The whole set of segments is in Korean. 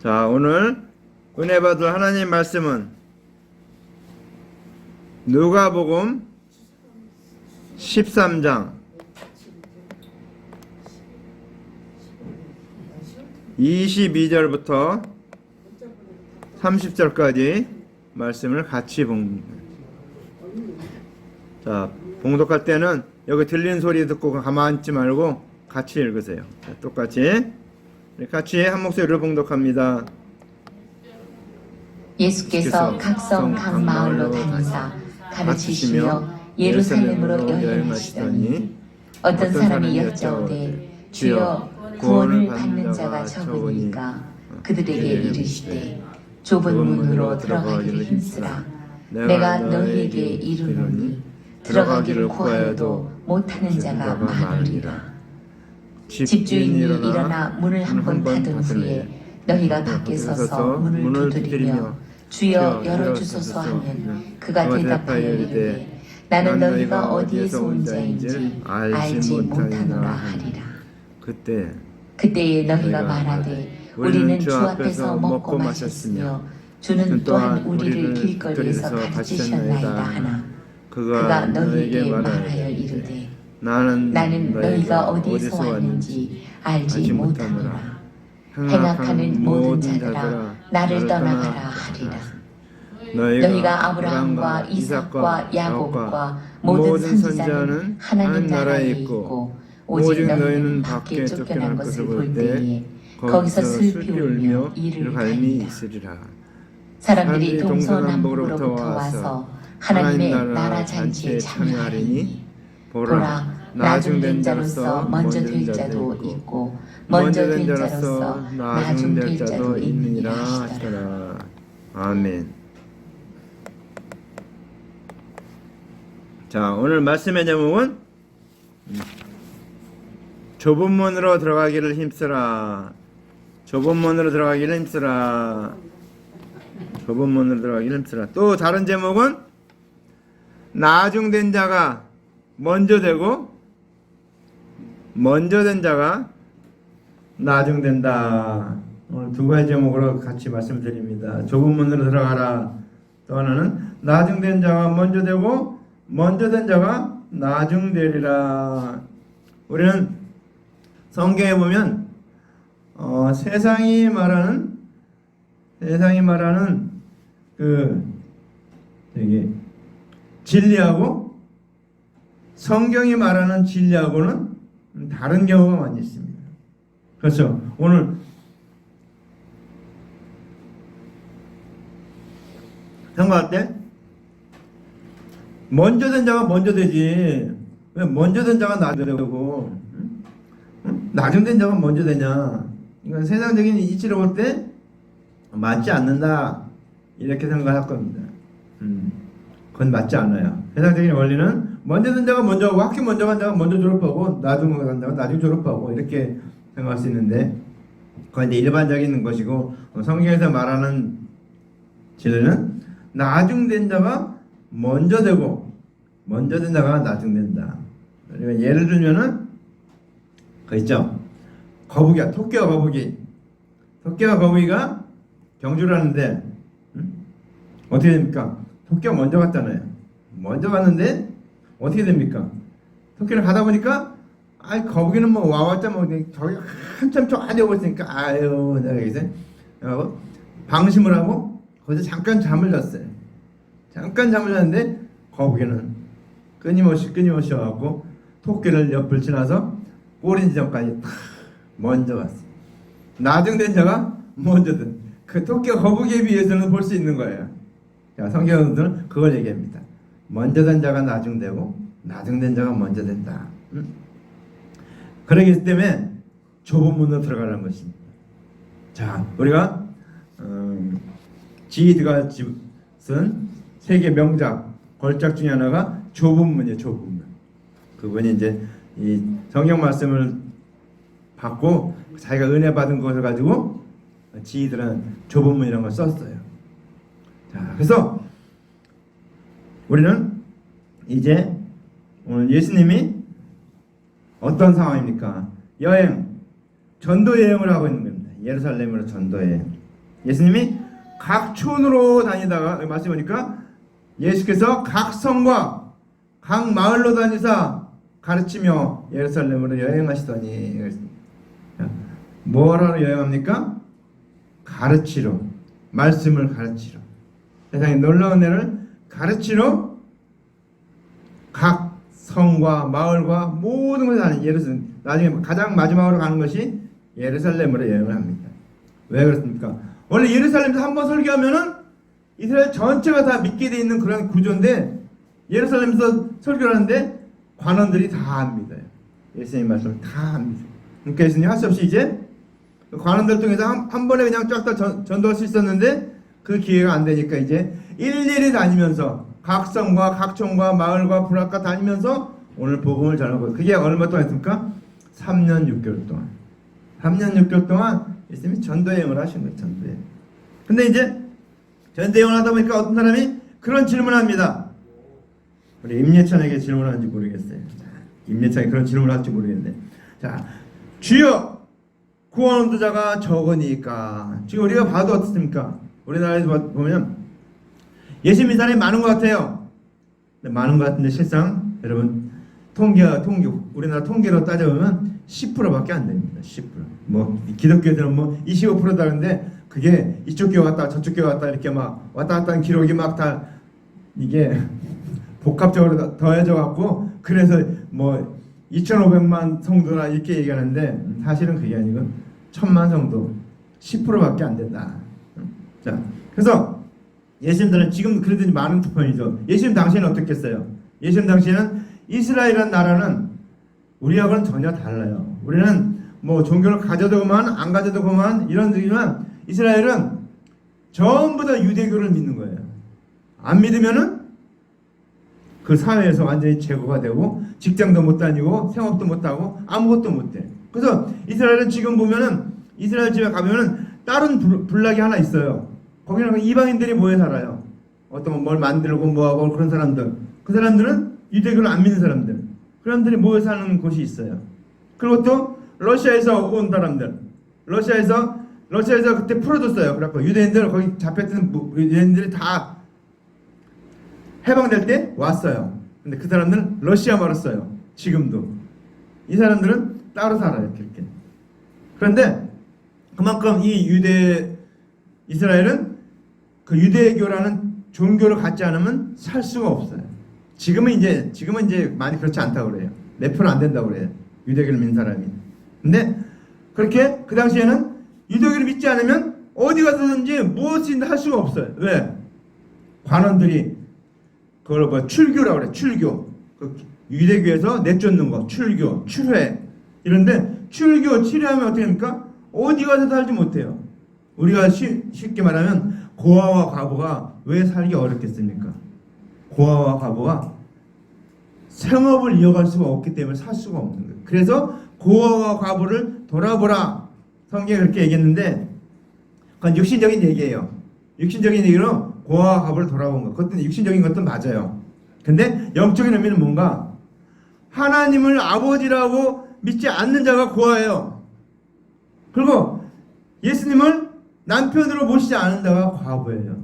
자, 오늘 은혜 받을 하나님 말씀은 누가복음 13장 22절부터 30절까지 말씀을 같이 봅니다. 자, 봉독할 때는 여기 들리는 소리 듣고 가만히 있지 말고 같이 읽으세요. 자, 똑같이 같이 한 목소리로 봉독합니다. 예수께서 각성 각 마을로 다니사 가르치시며 예루살렘으로 여행하시더니 어떤 사람이 여짜오되 주여 구원을 받는 자가 적으니까 그들에게 이르시되 좁은 문으로 들어가기를 힘쓰라. 내가 너희에게 이르노니 들어가기를 구하여도 못하는 자가 많으리라. 집주인이 일어나 문을 한 번 닫은 후에 너희가 밖에 서서 문을 두드리며 주여 열어주소서 하면 그가 대답하여 이르되 나는 너희가 어디에서 온 자인지 알지 못하노라 하리라. 그때에 너희가 말하되 우리는 주 앞에서 먹고 마셨으며 주는 또한 우리를 길거리에서 가르치셨나이다 하나 그가 너희에게 말하여 이르되 나는 너희가 어디서 왔는지 알지 못하노라. 행악하는 모든 자들아 나를 떠나가라 하리라. 너희가 아브라함과 이삭과 야곱과 모든 선지자는 하나님 나라에 있고 오직 너희는 밖에 쫓겨난 것을 볼 때에 거기서 슬피 울며 이를 갈미 있으리라. 사람들이 동서남북으로부터 와서 하나님의 나라 잔치에 참여하리니 보라 나중된 자로서 먼저 될 자도 있고 먼저 된 자로서 나중될 자도 있느니라 하시더라. 아멘. 자, 오늘 말씀의 제목은 좁은 문으로 들어가기를 힘쓰라. 좁은 문으로 들어가기를 힘쓰라. 좁은 문으로 들어가기를 힘쓰라. 또 다른 제목은 나중된 자가 먼저 되고 먼저 된 자가 나중된다. 오늘 두 가지 제목으로 같이 말씀드립니다. 좁은 문으로 들어가라. 또 하나는 나중된 자가 먼저 되고 먼저 된 자가 나중되리라. 우리는 성경에 보면 세상이 말하는 그 진리하고 성경이 말하는 진리하고는 다른 경우가 많이 있습니다. 그렇죠. 오늘 생각할 때 먼저 된 자가 먼저 되지 왜 먼저 된 자가 나중에 되고 나중 된 자가 먼저 되냐. 이건 세상적인 이치로 볼 때 맞지 않는다 이렇게 생각할 겁니다. 그건 맞지 않아요. 세상적인 원리는 먼저 된 자가 먼저 하고 학교 먼저 간 자가 먼저 졸업하고 나중에 간 자가 나중에 졸업하고 이렇게 생각할 수 있는데 그건 이제 일반적인 것이고 성경에서 말하는 진리는 나중된 자가 먼저 되고 먼저 된 자가 나중된다. 그러니까 예를 들면은 그 있죠. 거북이야. 토끼와 거북이. 토끼와 거북이가 경주를 하는데 어떻게 됩니까? 토끼가 먼저 갔잖아요. 먼저 갔는데 어떻게 됩니까? 토끼를 가다 보니까 거북이는 뭐 와왔자 뭐 저기 한참 저기 오고 있으니까 아유 내가 여기서 방심을 하고 거기서 잠깐 잠을 잤어요. 잠깐 잠을 잤는데 거북이는 끊임없이 와갖고 토끼를 옆을 지나서 꼬리 지점까지 먼저 갔어요. 나중된 자가 먼저 든 그 토끼가 거북이에 비해서는 볼 수 있는 거예요. 자, 성경은 그걸 얘기합니다. 먼저 된 자가 나중되고 나중된 자가 먼저 된다. 그러기 때문에 좁은 문으로 들어가라는 것입니다. 자, 우리가 지히드가 쓴 세계 명작 걸작 중에 하나가 좁은 문이에요. 좁은 문. 그분이 이제 이 성경 말씀을 받고 자기가 은혜 받은 것을 가지고 지히드라는 좁은 문이라는 걸 썼어요. 자, 그래서 우리는 이제 오늘 예수님이 어떤 상황입니까? 전도 여행을 하고 있는 겁니다. 예루살렘으로 전도 여행. 예수님이 각 촌으로 다니다가 말씀 보니까 예수께서 각 성과 각 마을로 다니사 가르치며 예루살렘으로 여행하시더니. 뭐하러 여행합니까? 가르치러, 말씀을 가르치러, 세상에 놀라운 애를 가르치러 각 성과 마을과 모든 곳에 다니는 예루살렘, 나중에 가장 마지막으로 가는 것이 예루살렘으로 여행을 합니다. 왜 그렇습니까? 원래 예루살렘에서 한번 설교하면은 이스라엘 전체가 다 믿게 돼 있는 그런 구조인데, 예루살렘에서 설교를 하는데 관원들이 다 합니다. 예수님 말씀을 다 합니다. 그러니까 예수님 할 수 없이 이제 관원들 통해서 한 번에 그냥 쫙 다 전도할 수 있었는데 그 기회가 안 되니까 이제 일일이 다니면서 각 성과 각 촌과 마을과 부락과 다니면서 오늘 복음을 전하고, 그게 얼마 동안 했습니까? 3년 6개월 동안. 3년 6개월 동안 예수님이 전도여행을 하신 거예요. 전도여행. 근데 이제 전도여행을 하다 보니까 어떤 사람이 그런 질문을 합니다. 우리 임예찬에게 질문하는지 모르겠어요. 임예찬이 그런 질문을 할지 모르겠는데, 자, 주여 구원 언도자가 적으니까. 지금 우리가 봐도 어떻습니까? 우리나라에서 보면 예수 믿는 사람이 많은 것 같아요. 많은 것 같은데 실상 여러분 통계 우리나라 통계로 따져보면 10%밖에 안 됩니다. 10%. 뭐 기독교들은 뭐 25%다는데 그게 이쪽 교회 왔다 저쪽 교회 왔다 이렇게 막 왔다 갔다 하는 기록이 막 다 이게 복합적으로 더해져 갖고, 그래서 뭐 2,500만 성도나 이렇게 얘기하는데 사실은 그게 아니고 1,000만 성도 10%밖에 안 된다. 자, 그래서 예수님들은 지금 그래도 많은 편이죠. 예수님 당시에는 어떻겠어요? 예수님 당시에는 이스라엘이라는 나라는 우리하고는 전혀 달라요. 우리는 뭐 종교를 가져도 그만 안 가져도 그만 이런 데지만, 이스라엘은 전부 다 유대교를 믿는 거예요. 안 믿으면은 그 사회에서 완전히 제거가 되고 직장도 못 다니고 생업도 못 하고 아무것도 못 해. 그래서 이스라엘은 지금 보면은 이스라엘 집에 가면은 다른 불락이 하나 있어요. 거기는 이방인들이 모여 살아요. 어떤 뭘 만들고 뭐하고 그런 사람들. 그 사람들은 유대교를 안 믿는 사람들. 그 사람들이 모여 사는 곳이 있어요. 그리고 또 러시아에서 온 사람들. 러시아에서 그때 풀어줬어요. 그래갖고 유대인들 거기 잡혔던 유대인들이 다 해방될 때 왔어요. 근데 그 사람들은 러시아 말을 써요. 지금도. 이 사람들은 따로 살아요. 그렇게. 그런데 그만큼 이 이스라엘은 그 유대교라는 종교를 갖지 않으면 살 수가 없어요. 지금은 이제 많이 그렇지 않다고 그래요. 몇 프로 안 된다고 그래요. 유대교를 믿는 사람이. 근데 그렇게 그 당시에는 유대교를 믿지 않으면 어디 가서든지 무엇이든 할 수가 없어요. 왜? 관원들이 그걸 뭐 출교라고 그래. 출교. 그 유대교에서 내쫓는 거. 출교, 출회. 이런데 출교, 출회하면 어떻게 됩니까? 어디 가서 살지 못해요. 우리가 쉽게 말하면 고아와 과부가 왜 살기 어렵겠습니까? 고아와 과부가 생업을 이어갈 수가 없기 때문에 살 수가 없는 거예요. 그래서 고아와 과부를 돌아보라. 성경에 그렇게 얘기했는데 그건 육신적인 얘기예요. 육신적인 얘기로 고아와 과부를 돌아본 것. 그것도 육신적인 것도 맞아요. 근데 영적인 의미는 뭔가? 하나님을 아버지라고 믿지 않는 자가 고아예요. 그리고 예수님을 남편으로 모시지 않은 자가 과부예요.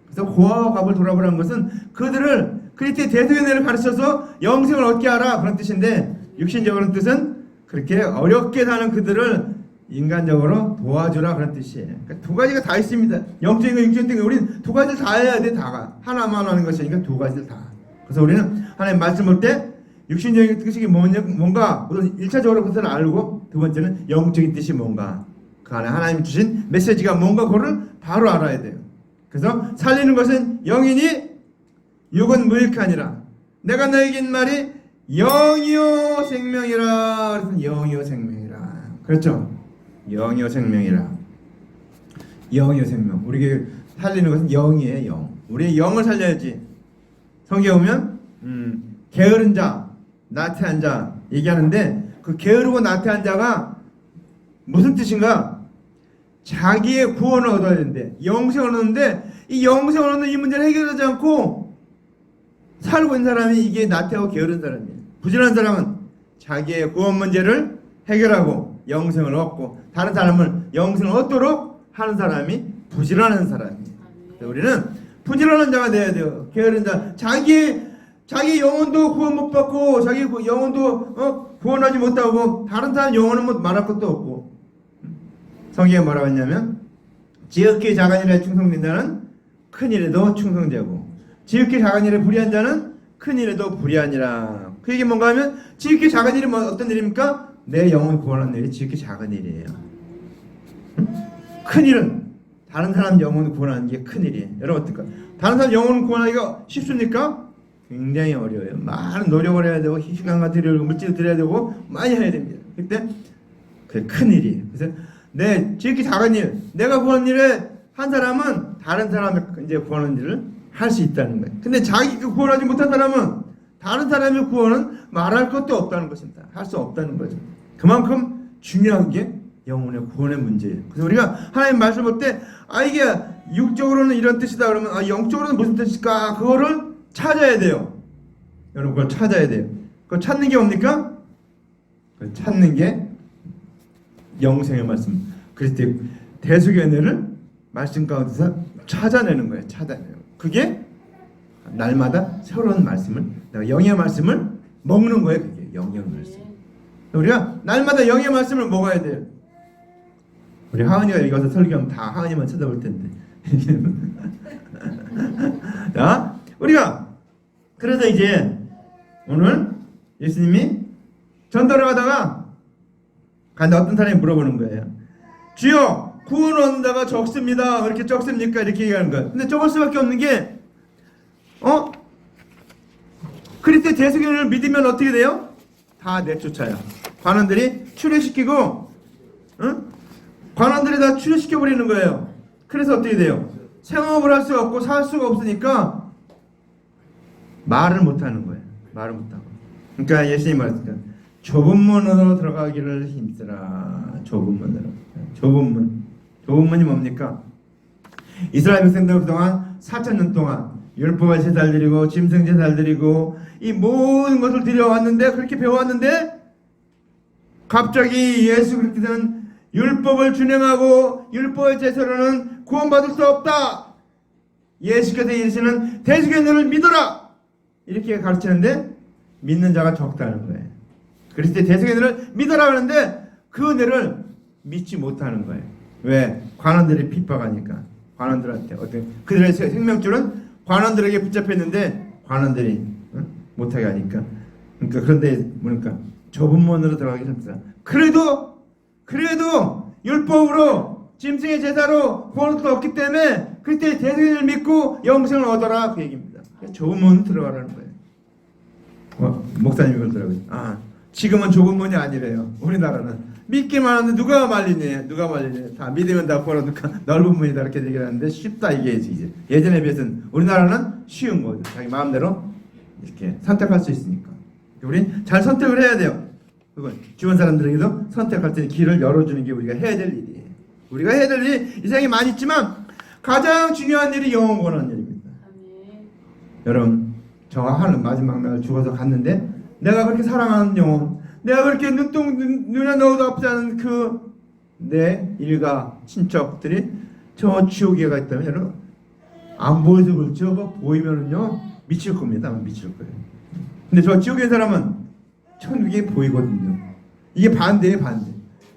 그래서 고아와 과부를 돌아보라는 것은 그들을 그리스도의 대속연애를 가르쳐서 영생을 얻게 하라 그런 뜻인데, 육신적으로는 뜻은 그렇게 어렵게 사는 그들을 인간적으로 도와주라 그런 뜻이에요. 그러니까 두 가지가 다 있습니다. 영적인 거 육신적인 거 우리는 두 가지를 다 해야 돼. 다가 하나만 하는 것이니까 두 가지를 다. 그래서 우리는 하나님 말씀 볼 때 육신적인 뜻이 뭔가 우선 1차적으로 그것을 알고, 두 번째는 영적인 뜻이 뭔가, 그 안에 하나님이 주신 메시지가 뭔가 그거를 바로 알아야 돼요. 그래서 살리는 것은 영이니 육은 무익하니라. 내가 너에게 한 말이 영이요 생명이라. 그래서 영이요 생명이라. 그렇죠? 영이요 생명이라. 영이요 생명. 우리에게 살리는 것은 영이에요. 영. 우리의 영을 살려야지. 성경에 보면 게으른 자, 나태한 자 얘기하는데, 그 게으르고 나태한 자가 무슨 뜻인가? 자기의 구원을 얻어야 되는데, 영생을 얻는데, 이 영생을 얻는 이 문제를 해결하지 않고 살고 있는 사람이 이게 나태하고 게으른 사람이에요. 부지런한 사람은 자기의 구원 문제를 해결하고 영생을 얻고 다른 사람을 영생을 얻도록 하는 사람이 부지런한 사람이에요. 우리는 부지런한 자가 돼야 돼요. 게으른 자, 자기 영혼도 구원 못 받고 자기 영혼도 구원하지 못하고 다른 사람 영혼은 뭐 말할 것도 없고. 성경에 뭐라고 했냐면 지극히 작은 일에 충성된 자는 큰 일에도 충성되고 지극히 작은 일에 불의한 자는 큰 일에도 불의하니라. 그 얘기 뭔가 하면 지극히 작은 일이 어떤 일입니까? 내 영혼 구원하는 일이 지극히 작은 일이에요. 큰 일은 다른 사람 영혼을 구원하는 게 큰 일이에요. 여러분 어떨까? 다른 사람 영혼을 구원하기가 쉽습니까? 굉장히 어려워요. 많은 노력을 해야 되고 시간과 들여야 물질을 들여야 되고 많이 해야 됩니다. 그때 그게 큰 일이에요. 그래서 내 지극히 작은 일, 내가 구하는 일에 한 사람은 다른 사람의 이제 구하는 일을 할 수 있다는 거예요. 근데 자기가 구원하지 못한 사람은 다른 사람의 구원은 말할 것도 없다는 것입니다. 할 수 없다는 거죠. 그만큼 중요한 게 영혼의 구원의 문제예요. 그래서 우리가 하나님 말씀 볼 때 이게 육적으로는 이런 뜻이다 그러면 영적으로는 무슨 뜻일까? 그거를 찾아야 돼요. 여러분 그걸 찾아야 돼요. 그걸 찾는 게 뭡니까? 그걸 찾는 게 영생의 말씀. 그리스도의 대속의 은혜를 말씀 가운데서 찾아내는 거예요. 찾아내는 거예요. 그게 날마다 새로운 말씀을, 내가 영의 말씀을 먹는 거예요. 그게 영의 말씀. 우리가 날마다 영의 말씀을 먹어야 돼요. 우리 하은이가 여기 와서 설교하면 다 하은이만 쳐다볼 텐데. 자, 우리가 그래서 이제 오늘 예수님이 전도를 하다가 어떤 사람이 물어보는 거예요. 주여, 구원 얻는 자가 적습니다. 왜 이렇게 적습니까? 이렇게 얘기하는 거예요. 근데 적을 수밖에 없는 게 그리스도의 대속의 은혜를 믿으면 어떻게 돼요? 다 내쫓아요. 관원들이 추류시키고 관원들이 다 추류시켜버리는 거예요. 그래서 어떻게 돼요? 생업을 할 수가 없고 살 수가 없으니까 말을 못하는 거예요. 말을 못하고. 그러니까 예수님이 말했으니까 좁은 문으로 들어가기를 힘쓰라. 좁은 문으로. 좁은 문. 좁은 문이 뭡니까? 이스라엘 백성들 그동안 4,000년 동안 율법의 제사를 드리고 짐승 제사를 드리고 이 모든 것을 드려왔는데 그렇게 배워왔는데 갑자기 예수 그리스도는 율법을 준행하고 율법의 제사로는 구원받을 수 없다. 예수께서 이르시는 대속의 은혜를 믿어라. 이렇게 가르치는데 믿는 자가 적다는 거예요. 그리스도의 대속의 은혜를 믿어라 하는데 그 은혜를 믿지 못하는 거예요. 왜? 관원들이 핍박하니까. 관원들한테 그들의 생명줄은 관원들에게 붙잡혀 있는데 관원들이 못하게 하니까. 그러니까 그런데 뭐니까 좁은 문으로 들어가기 힘들다. 그래도 율법으로 짐승의 제사로 구원을 수 없기 때문에 그때 대속을 믿고 영생을 얻어라 그 얘기입니다. 좁은 문으로 들어가라는 거예요. 목사님이 그러더라고요. 지금은 좁은 문이 아니래요. 우리나라는 믿기만 하는데 누가 말리니? 다 믿으면 다 구원하니까 넓은 문이다 이렇게 얘기를 하는데 쉽다 이게 이제 예전에 비해서는 우리나라는 쉬운 거죠. 자기 마음대로 이렇게 선택할 수 있으니까. 우린 잘 선택을 해야 돼요. 그건 주변 사람들에게도 선택할 때 길을 열어주는 게 우리가 해야 될 일이에요. 우리가 해야 될 일이 이 세상에 많이 있지만 가장 중요한 일이 영혼 구원하는 일입니다. 여러분, 저와 하는 마지막 날 죽어서 갔는데 내가 그렇게 사랑하는 영혼, 내가 그렇게 눈에 넣어도 아프지 않은 내 일가 친척들이 저 지옥에 가 있다면 여러분 안 보여서 그렇지 보이면은요 미칠 겁니다. 미칠 거예요. 근데 저 지옥에 있는 사람은 천국이 보이거든요. 이게 반대예요, 반대.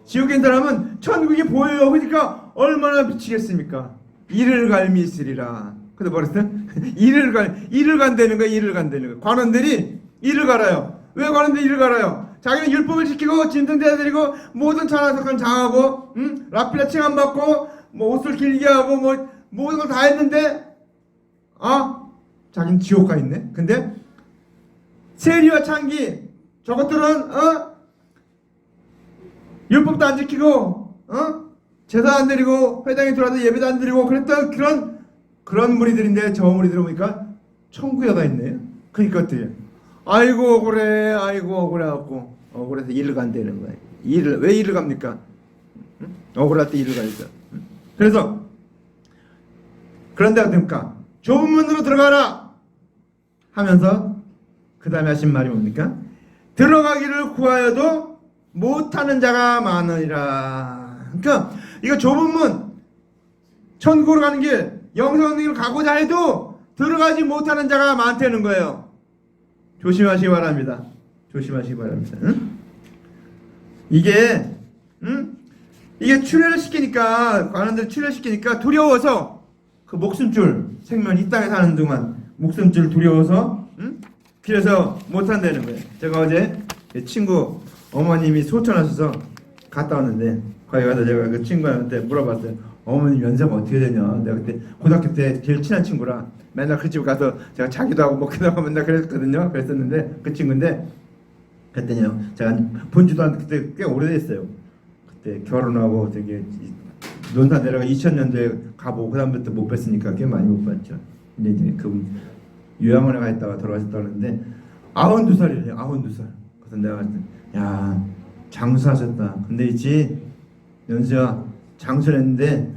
지옥에 있는 사람은 천국이 보여요. 그러니까 얼마나 미치겠습니까? 이를 갈미 있으리라. 근데 뭐랬어요? 이를 간다는 거야. 이를 간다는 거야. 관원들이 이를 갈아요. 왜 관원들이 이를 갈아요? 자기는 율법을 지키고 짐승제사 드리고 모든 찬양석을 장하고 라피라 칭함 받고 뭐 옷을 길게 하고 뭐 모든 걸 다 했는데 자기는 지옥 가 있네. 근데 세리와 창기 저것들은 율법도 안 지키고 제사 안 드리고 회당에 들어와서 예배도 안 드리고 그랬던 그런 무리들인데 저 무리들은 보니까 천국에 가 있네. 그러니까 어때요? 아이고 억울해 갖고 억울해서 일을 간다는 거예요. 왜 일을 갑니까? 억울할 때 일을 가니까. 그래서 그런데 어떻습니까? 좁은 문으로 들어가라 하면서 그 다음에 하신 말이 뭡니까? 들어가기를 구하여도 못하는 자가 많으리라. 그러니까 이거 좁은 문, 천국으로 가는 길, 영생하는 길을 가고자 해도 들어가지 못하는 자가 많다는 거예요. 조심하시기 바랍니다. 조심하시기 바랍니다. 응? 이게 출애를 시키니까, 관원들 출애시키니까 두려워서 그 목숨줄, 생명 이 땅에 사는 동안 목숨줄 두려워서 그래서 못한다는 거예요. 제가 어제 친구 어머님이 소천하셔서 갔다 왔는데 거기 가서 제가 그 친구한테 물어봤어요. 어머님 연세가 어떻게 되냐. 내가 그때 고등학교 때 제일 친한 친구라 맨날 그 집 가서 제가 자기도 하고 먹기도 하고 맨날 그랬거든요. 그랬었는데 그 친구인데 그랬더니요. 제가 본지도 한 그때 꽤 오래됐어요. 그때 결혼하고 되게 논산 내려가 2000년도에 가보고 그 다음부터 못 뵀으니까 꽤 많이 못 봤죠. 근데 이제 그 요양원에 가 있다가 돌아가셨다는데 92살이래요. 92살. 그래서 내가 봤을 때 야 장수하셨다. 근데 있지 연수야 장수를 했는데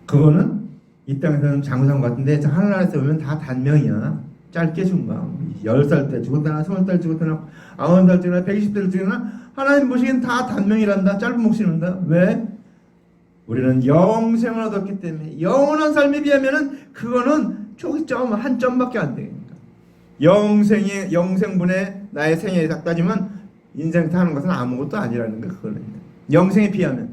그거는 이 땅에서는 장수한 것 같은데 하늘나라에서 보면 다 단명이야. 짧게 죽나 10살 때 죽었다나 20살 죽었다나 90살 죽거나 120살 죽거나 하나님 보시기엔 다 단명이란다. 짧은 목숨이란다. 왜? 우리는 영생을 얻었기 때문에 영원한 삶에 비하면은 그거는 저기 한 점밖에 안 돼. 영생분의 나의 생애에 딱 따지면 인생 사는 것은 아무것도 아니라는 거 그거는. 영생에 비하면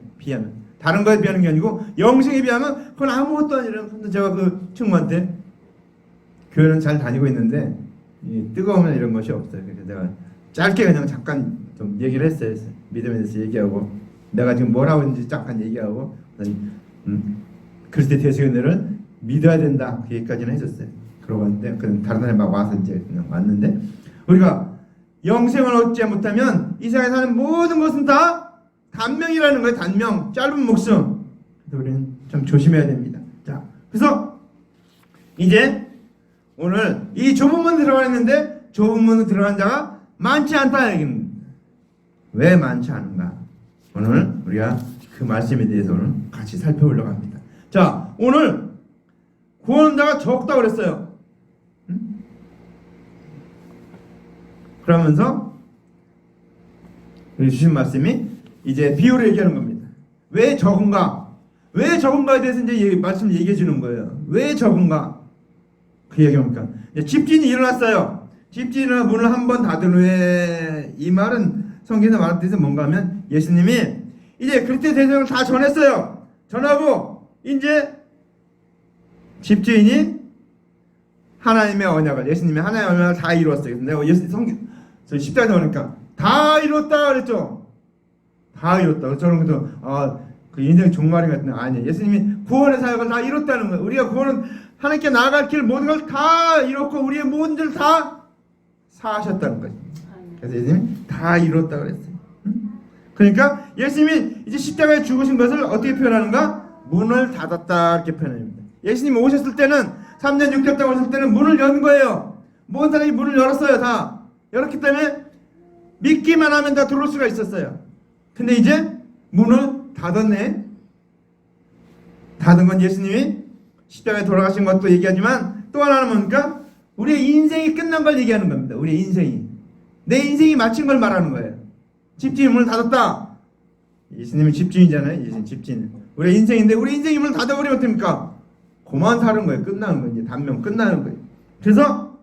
다른 거에 비하는 게 아니고 영생에 비하면 그건 아무것도 아니라는 거. 근데 제가 그 친구한테 교회는 잘 다니고 있는데 뜨거우면 이런 것이 없어요. 그래서 내가 짧게 그냥 잠깐 좀 얘기를 했어요. 믿음에 대해서 얘기하고 내가 지금 뭘 하고 있는지 잠깐 얘기하고 그리스도의 대속연대를 믿어야 된다. 그 얘기까지는 해줬어요. 그러고 왔는데 다른 사람이 막 와서 이제 그냥 왔는데 우리가 영생을 얻지 못하면 이 세상에 사는 모든 것은 다 단명이라는 거예요. 단명, 짧은 목숨. 그래서 우리는 좀 조심해야 됩니다. 자, 그래서 이제 오늘 이 좁은 문 들어가는데 좁은 문으로 들어간 자가 많지 않다 얘기입니다. 왜 많지 않은가? 오늘 우리가 그 말씀에 대해서 오늘 같이 살펴보려고 합니다. 자, 오늘 구원한 자가 적다고 그랬어요. 그러면서 주신 말씀이 이제 비유를 얘기하는 겁니다. 왜 적은가? 왜 적은가에 대해서 이제 말씀을 얘기해 주는 거예요. 왜 적은가? 그 얘기합니까? 집주인이 일어났어요. 집주인은 문을 한 번 닫은 후에 이 말은 성경에서 말한 뜻은 뭔가 하면 예수님이 이제 그리스도의 대성을 다 전했어요. 전하고 이제 집주인이 하나님의 언약을 예수님이 하나님의 언약을 다 이루었어요. 내가 저 십자가에 나오니까 다 이뤘다 그랬죠. 다 이뤘다. 저는 그래서 그 인생 종말이 같은 아니에요. 예수님이 구원의 사역을 다 이뤘다는 거예요. 우리가 구원은 하나님께 나아갈 길 모든 걸 다 이뤘고 우리의 모든 걸 다 사하셨다는 거죠. 그래서 예수님이 다 이뤘다 그랬어요. 그러니까 예수님이 이제 십자가에 죽으신 것을 어떻게 표현하는가? 문을 닫았다 이렇게 표현합니다. 예수님이 오셨을 때는 3년 6개월 동안 오셨을 때는 문을 연 거예요. 모든 사람이 문을 열었어요. 다 열었기 때문에 믿기만 하면 다 들어올 수가 있었어요. 근데 이제 문을 닫았네. 닫은 건 예수님이 십자가에 돌아가신 것도 얘기하지만 또 하나는 뭡니까? 우리의 인생이 끝난 걸 얘기하는 겁니다. 우리의 인생이 내 인생이 마친 걸 말하는 거예요. 집주인 문을 닫았다. 예수님은 집주인이잖아요. 예수님 집주인. 우리의 인생인데 우리 인생이 문을 닫아버리면 어떡합니까? 그만 사는 거예요. 끝나는 거예요. 이제 단명 끝나는 거예요. 그래서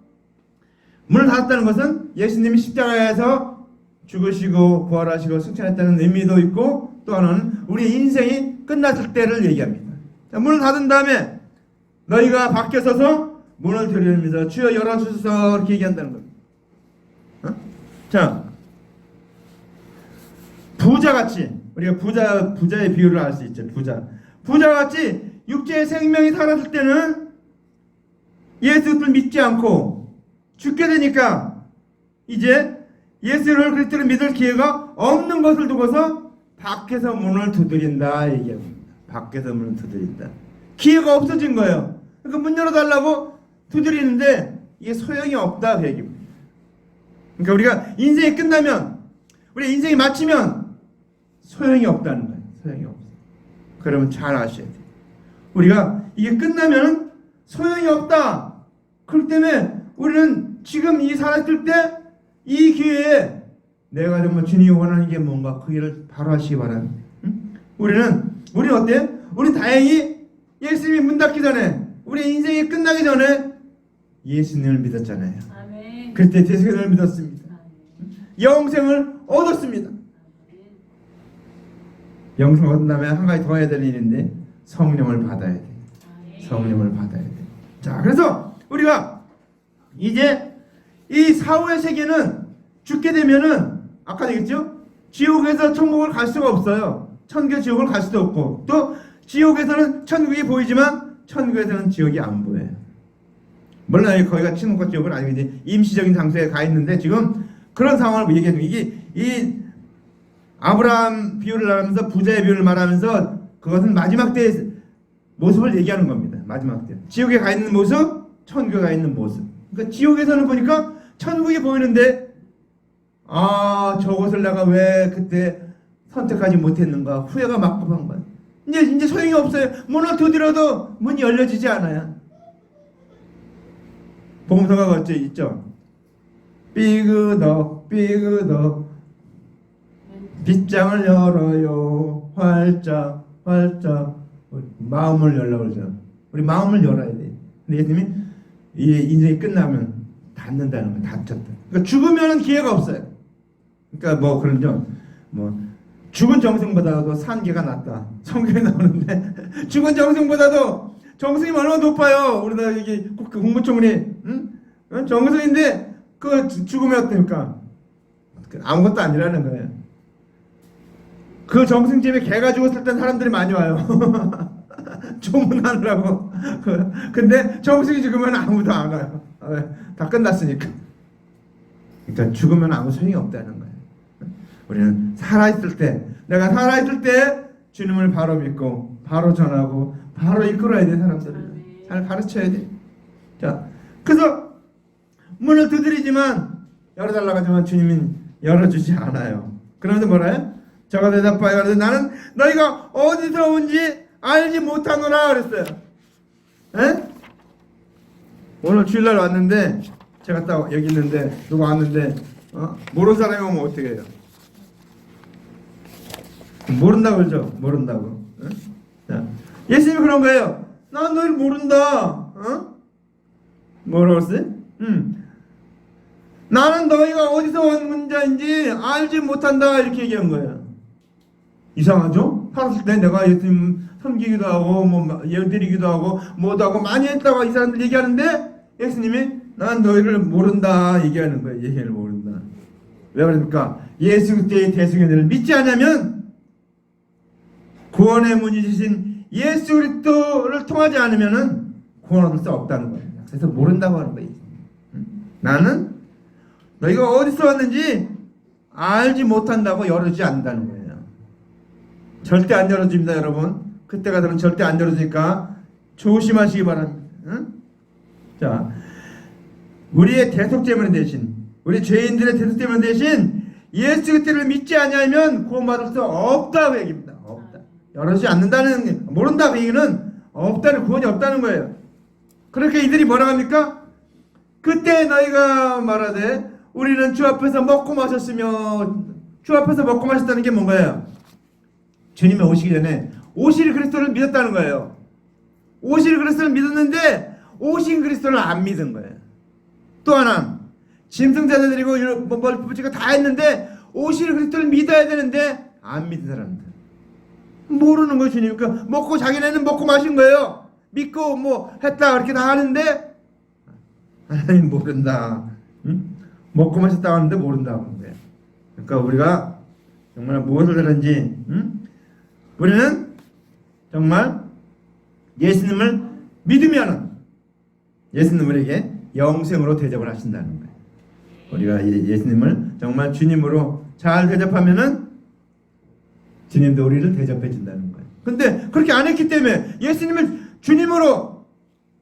문을 닫았다는 것은 예수님이 십자가에서 죽으시고 부활하시고 승천했다는 의미도 있고 또 하나는 우리 인생이 끝났을 때를 얘기합니다. 자, 문을 닫은 다음에 너희가 밖에 서서 문을 들여옵니다. 주여 열어주소서 이렇게 얘기한다는 겁니다. 자, 부자같이 우리가 부자의 비유를 알 수 있죠. 부자같이 육체의 생명이 살았을 때는 예수를 믿지 않고 죽게 되니까 이제 예수를 그리스도를 믿을 기회가 없는 것을 두고서 밖에서 문을 두드린다 얘기합니다. 밖에서 문을 두드린다. 기회가 없어진 거예요. 그러니까 문 열어달라고 두드리는데 이게 소용이 없다 그 얘기입니다. 그러니까 우리가 인생이 끝나면 우리 인생이 마치면 소용이 없다는 거예요. 소용이 없어. 그러면 잘 아셔야 돼요. 우리가 이게 끝나면 소용이 없다. 그렇기 때문에 우리는 지금 이 살았을 때 이 기회에 내가 정말 주님이 원하는 게 뭔가 그 일을 바로 하시기 바랍니다. 우리는 어때? 우리 다행히 예수님이 문 닫기 전에, 우리 인생이 끝나기 전에 예수님을 믿었잖아요. 아멘. 그때 대속을 믿었습니다. 영생을 얻었습니다. 영생을 얻은 다음에 한 가지 더 해야 될 일인데 성령을 받아야 돼. 성령을 받아야 돼. 자, 그래서 우리가 이제 이 사후의 세계는 죽게 되면은 아까 얘기했죠? 지옥에서 천국을 갈 수가 없어요. 천국 지옥을 갈 수도 없고, 또 지옥에서는 천국이 보이지만 천국에서는 지옥이 안 보여요. 물론 거기가 천국과 지옥은 아니고 임시적인 장소에 가 있는데 지금 그런 상황을 얘기하는 이게 이 아브라함 비유를 하면서 부자의 비유를 말하면서 그것은 마지막 때의 모습을 얘기하는 겁니다. 마지막 때 지옥에 가 있는 모습, 천국에 가 있는 모습. 그러니까 지옥에서는 보니까 천국이 보이는데 아 저것을 내가 왜 그때 선택하지 못했는가 후회가 막급한 거야. 이제 소용이 없어요. 문을 두드려도 문이 열려지지 않아요. 복음서가 어째 있죠. 삐그덕 삐그덕 빗장을 열어요. 활짝 활짝. 마음을 열라고 그러죠. 우리 마음을 열어야 돼. 근데 예수님이 이 인생이 끝나면 닫는다는 거예요. 닫혔다. 그러니까 죽으면은 기회가 없어요. 그러니까 뭐 그런죠. 뭐 죽은 정승보다도 산 개가 낫다. 성경에 나오는데 죽은 정승보다도 정승이 얼마나 높아요. 우리나라 이게 국무총리 응? 정승인데 그 죽으면 어떻습니까? 아무것도 아니라는 거예요. 그 정승집에 개가 죽었을 땐 사람들이 많이 와요. 조문하느라고. 근데 정승이 죽으면 아무도 안 와요. 다 끝났으니까. 그러니까 죽으면 아무 소용이 없다는 거예요. 우리는 살아있을 때, 내가 살아있을 때 주님을 바로 믿고 바로 전하고 바로 이끌어야 돼. 사람들을 잘 가르쳐야 돼. 자, 그래서 문을 두드리지만 열어달라고 하지만 주님은 열어주지 않아요. 그러면서 뭐라 해요? 저가 대답하여 가로되 나는 너희가 어디서 온지 알지 못하노라 그랬어요. 에? 오늘 주일날 왔는데 제가 딱 여기 있는데 누가 왔는데 모르는 사람이 오면 어떻게 해요? 모른다고 그러죠. 모른다고. 에? 자, 예수님이 그런 거예요. 난 너희를 모른다. 뭐라고 했어요? 나는 너희가 어디서 온 문자인지 알지 못한다 이렇게 얘기한 거예요. 이상하죠? 살았을 때 내가 예수님 섬기기도 하고 뭐 예드리기도 하고 뭐도 하고 많이 했다고 이 사람들 얘기하는데 예수님이 난 너희를 모른다 얘기하는 거예요. 예수님을 모른다. 왜 그럽니까? 예수 그리스도의 대승연을 믿지 않으면 구원의 문이 주신 예수 그리스도를 통하지 않으면은 구원 얻을 수 없다는 거예요. 그래서 모른다고 하는 거예요. 나는 너희가 어디서 왔는지 알지 못한다고 열어주지 않는다는 거예요. 절대 안 열어줍니다, 여러분. 그때가 되면 절대 안 열어주니까 조심하시기 바랍니다. 응? 자, 우리의 대속제물 대신, 우리 죄인들의 대속제물 대신 예수 그리스도를 믿지 아니하면 구원받을 수 없다고 얘기합니다. 없다. 열어주지 않는다는, 모른다 그 얘기는 없다는, 구원이 없다는 거예요. 그렇게 이들이 뭐라고 합니까? 그때 너희가 말하되 우리는 주 앞에서 먹고 마셨으며, 주 앞에서 먹고 마셨다는 게 뭔가요? 주님이 오시기 전에 오실 그리스도를 믿었다는 거예요. 오실 그리스도를 믿었는데 오신 그리스도를 안 믿은 거예요. 또 하나 짐승제사 드리고 머리 붙이고 다 했는데 오실 그리스도를 믿어야 되는데 안 믿은 사람들 모르는 거예요. 주님 그러니까 먹고 자기네는 먹고 마신 거예요. 믿고 뭐 했다 그렇게 다 하는데 하나님 모른다. 응? 먹고 마셨다고 하는데 모른다고 하는 거예요. 그러니까 우리가 정말 무엇을 하는지 우리는 정말 예수님을 믿으면 예수님 우리에게 영생으로 대접을 하신다는 거예요. 우리가 예수님을 정말 주님으로 잘 대접하면은 주님도 우리를 대접해 준다는 거예요. 근데 그렇게 안 했기 때문에 예수님을 주님으로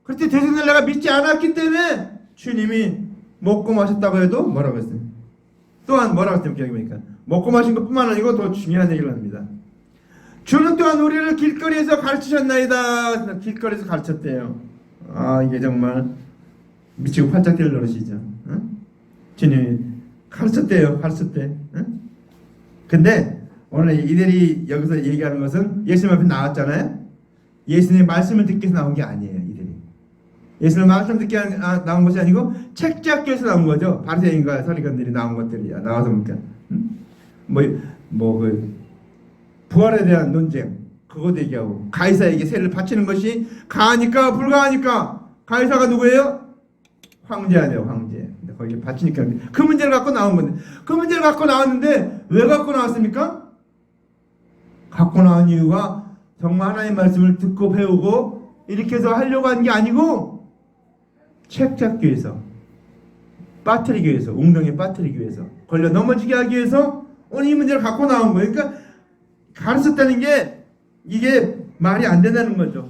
그렇게 대접을 내가 믿지 않았기 때문에 주님이 먹고 마셨다고 해도 뭐라고 했어요? 또한 뭐라고 했어요? 여기 보니까 먹고 마신 것뿐만 아니고 더 중요한 얘기를 합니다. 주는 또한 우리를 길거리에서 가르치셨나이다. 길거리에서 가르쳤대요. 아 이게 정말 미치고 팔짝 뛸 노릇이죠. 응? 주님이 가르쳤대요. 가르쳤대. 응? 근데 오늘 이들이 여기서 얘기하는 것은 예수님 앞에 나왔잖아요. 예수님의 말씀을 듣기 위해서 나온 게 아니에요. 이들이 예수님의 말씀 듣기 위해서 나온 것이 아니고 책 잡기 위해서 나온 거죠. 바리새인과 서리관들이 나온 것들이야. 나와서 보니까 그 부활에 대한 논쟁 그거 얘기하고 가이사에게 세를 바치는 것이 가하니까 불가하니까 가이사가 누구예요? 황제하네요. 황제. 근데 거기에 바치니까 그 문제를 갖고 나온 건데 그 문제를 갖고 나왔는데 왜 갖고 나왔습니까? 갖고 나온 이유가 정말 하나님의 말씀을 듣고 배우고 이렇게 해서 하려고 한 게 아니고 책 잡기 위해서 빠뜨리기 위해서 웅덩이에 빠뜨리기 위해서 걸려 넘어지게 하기 위해서 오늘 이 문제를 갖고 나온 거예요. 그러니까 가르쳤다는 게 이게 말이 안 된다는 거죠.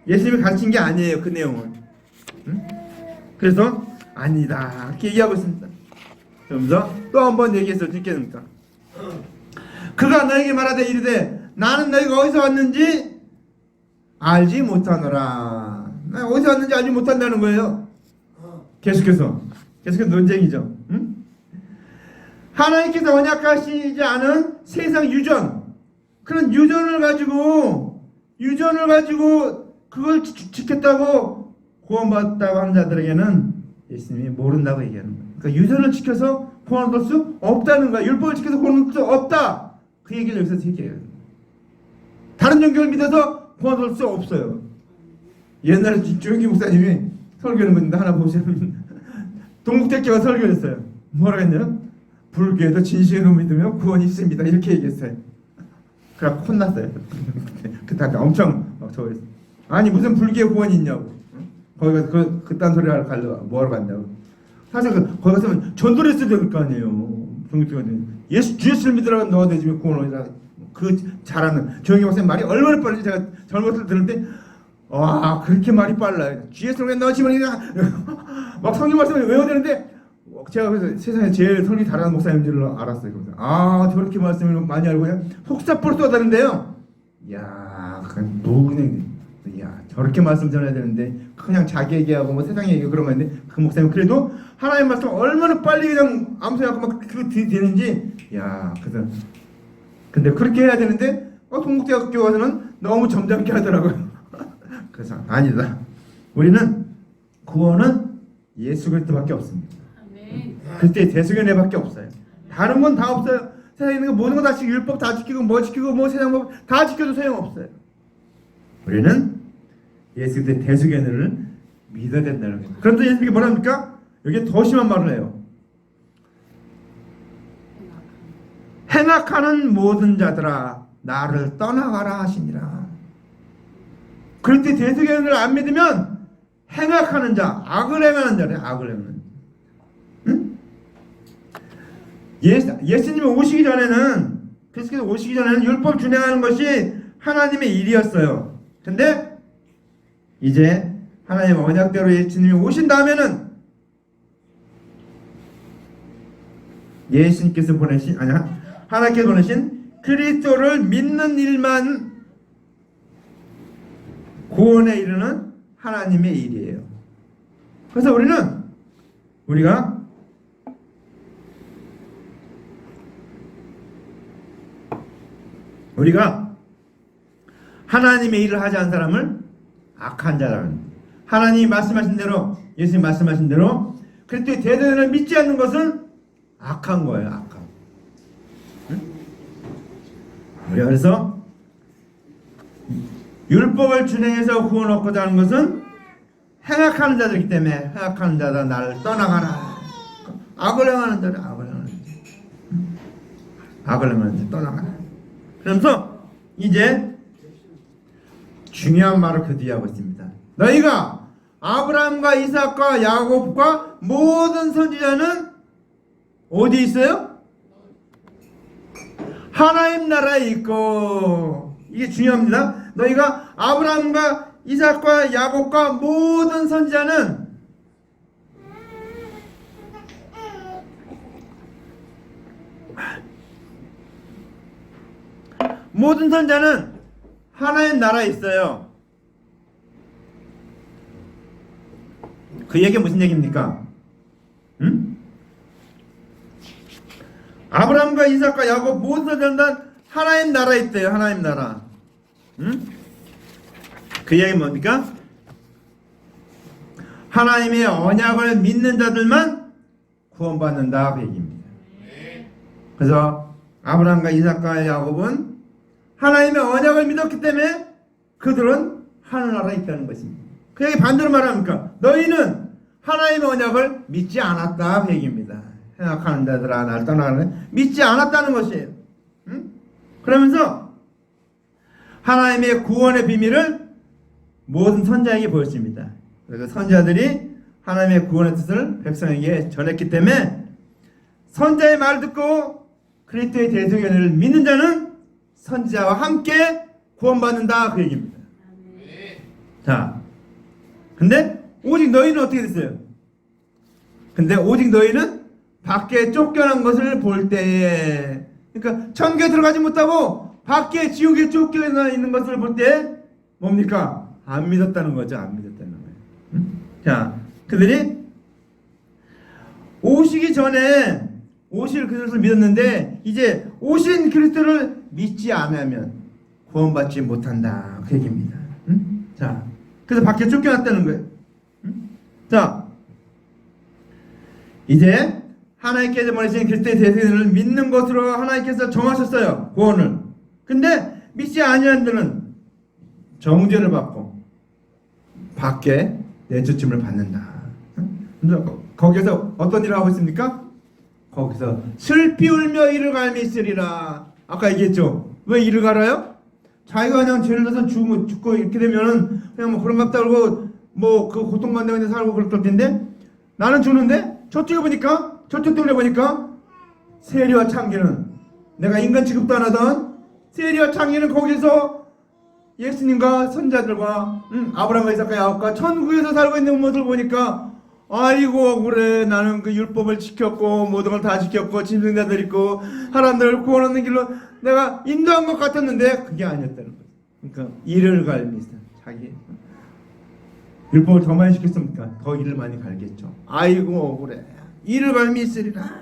예수님이 가르친 게 아니에요. 그 내용은. 그래서 아니다 이렇게 얘기하고 있습니다. 그러면서 또 한 번 얘기해서 듣겠습니까? 그가 너에게 말하되 이르되 나는 너희가 어디서 왔는지 알지 못하노라. 나 어디서 왔는지 알지 못한다는 거예요. 계속해서 논쟁이죠. 응? 하나님께서 언약하시지 않은 세상 유전 그런 유전을 가지고 그걸 지켰다고 구원받았다고 하는 자들에게는 예수님이 모른다고 얘기하는 거예요. 그러니까 유전을 지켜서 구원을 얻을 수 없다는 거야. 율법을 지켜서 구원을 얻을 수 없다. 그 얘기를 여기서 얘기해요. 다른 종교를 믿어서 구원을 얻을 수 없어요. 옛날에 주영기 목사님이 설교를 했는데 하나 보시면 동국대교가 설교했어요. 뭐라고 했냐? 불교에도 진실을 믿으면 구원이 있습니다. 이렇게 얘기했어요. 그래서 혼났어요. 그때 엄청 저랬어요. 아니 무슨 불교에 구원이 있냐고. 거기 가서 그딴 소리 하러 뭐하러 간다고. 사실 거기 가서 전도를 했어야 될 거 아니에요. 주 예수를 믿으라고 너가 되지 왜 구원을 그 잘하는 조영기 목사님 말이 얼마나 빠른지 제가 젊었을 때 들을 때 와 그렇게 말이 빨라요. 주 예수를 너 지금 막 성경 말씀을 외워야 되는데 제가 그래서 세상에 제일 설교 잘하는 목사님인 줄 알았어요. 그래서 저렇게 말씀을 많이 알고 그냥 속사포를 쏟아내는데요. 이야 저렇게 말씀 전해야 되는데 그냥 자기 얘기하고 뭐 세상 얘기하고 그런 건데 그 목사님 그래도 하나님 말씀 얼마나 빨리 그냥 아무 생각 막 그거 되는지 그래서 근데 그렇게 해야 되는데 동국대학교 가서는 너무 점잖게 하더라고요. 그래서 아니다. 우리는 구원은 예수 그리스도밖에 없습니다. 그때 대속연애밖에 없어요. 다른 건 다 없어요. 세상에 있는 거 모든 거 다 지키고 율법 다 지키고 뭐 세상 법 다 지켜도 소용없어요. 우리는 예수 그리스도의 대속연애를 믿어야 된다는 거예요. 그런데 예수님이 뭐라 합니까? 여기에 더 심한 말을 해요. 행악하는 모든 자들아 나를 떠나가라 하시니라. 그럴 때 대속연애를 안 믿으면 행악하는 자, 악을 행하는 자래. 악을 행하는 자. 응? 예수님이 오시기 전에는 그리스도께서 오시기 전에는 율법 준행하는 것이 하나님의 일이었어요. 근데 이제 하나님 언약대로 예수님이 오신 다음에는 예수님께서 보내신 하나님께서 보내신 그리스도를 믿는 일만 구원에 이르는 하나님의 일이에요. 그래서 우리가 하나님의 일을 하지 않은 사람을 악한 자라는 하나님이 말씀하신 대로 예수님 말씀하신 대로 그리스도의 대전을 믿지 않는 것은 악한 거예요. 악한. 응? 그래서 율법을 준행해서 구원 얻고자 하는 것은 행악하는 자들이기 때문에 행악하는 자다 나를 떠나가라. 악을 행하는 자를 악을 행하는 자 떠나가라. 그러면서 이제 중요한 말을 그 뒤에 하고 있습니다. 너희가 아브라함과 이삭과 야곱과 모든 선지자는 어디 있어요? 하나님 나라에 있고. 이게 중요합니다. 너희가 아브라함과 이삭과 야곱과 모든 선지자는 하나님 나라에 있어요. 그 얘기가 무슨 얘기입니까? 응? 아브라함과 이삭과 야곱 모든 선지자는 하나님 나라에 있대요. 하나님 나라. 응? 그 이야기 뭡니까? 하나님의 언약을 믿는 자들만 구원받는다 그 얘기입니다. 그래서 아브라함과 이삭과 야곱은 하나님의 언약을 믿었기 때문에 그들은 하늘나라에 있다는 것입니다. 그 얘기 반대로 말합니까? 너희는 하나님의 언약을 믿지 않았다 그 얘기입니다. 생각하는 자들아 날 떠나는 믿지 않았다는 것이에요. 응? 그러면서 하나님의 구원의 비밀을 모든 선자에게 보였습니다. 그래서 선자들이 하나님의 구원의 뜻을 백성에게 전했기 때문에 선자의 말을 듣고 그리스도의 대속연을 믿는 자는 선지자와 함께 구원받는다 그 얘기입니다. 자, 근데 오직 너희는 어떻게 됐어요? 근데 오직 너희는 밖에 쫓겨난 것을 볼 때에, 그러니까 천국에 들어가지 못하고 밖에 지옥에 쫓겨나 있는 것을 볼 때 뭡니까? 안 믿었다는 거죠. 안 믿었다는 거예요. 응? 자, 그들이 오시기 전에 오실 그리스도를 믿었는데 이제 오신 그리스도를 믿지 않으면 구원받지 못한다 그 얘기입니다. 응? 자, 그래서 밖에 쫓겨났다는 거예요. 응? 자, 이제 하나님께서 보내신 그리스도의 대세를 믿는 것으로 하나님께서 정하셨어요. 구원을. 근데 믿지 아니한 자는 정죄를 받고 밖에 내쫓음을 받는다. 거기서 어떤 일을 하고 있습니까? 거기서 슬피 울며 이를 갈미 있으리라. 아까 얘기했죠. 왜 이를 갈아요? 자기가 그냥 죄를 져서 죽고 이렇게 되면은 그냥 뭐 그런갑다 그러고 뭐 그 고통받는 데 살고 그럴 텐데 나는 죽는데 저쪽에 보니까 저쪽 동네 보니까 세리와 창기는 내가 인간 취급도 안 하던 세리와 창기는 거기서 예수님과 선자들과 아브라함과 이삭과 야곱과 천국에서 살고 있는 모습을 보니까 아이고 그래 나는 그 율법을 지켰고 모든 걸 다 지켰고 짐승자들 있고 사람들을 구원하는 길로 내가 인도한 것 같았는데 그게 아니었다는 거죠. 그러니까 일을 갈미서 자기 율법을 더 많이 지켰으니까 더 일을 많이 갈겠죠. 아이고 그래 일을 갈미 있으리라.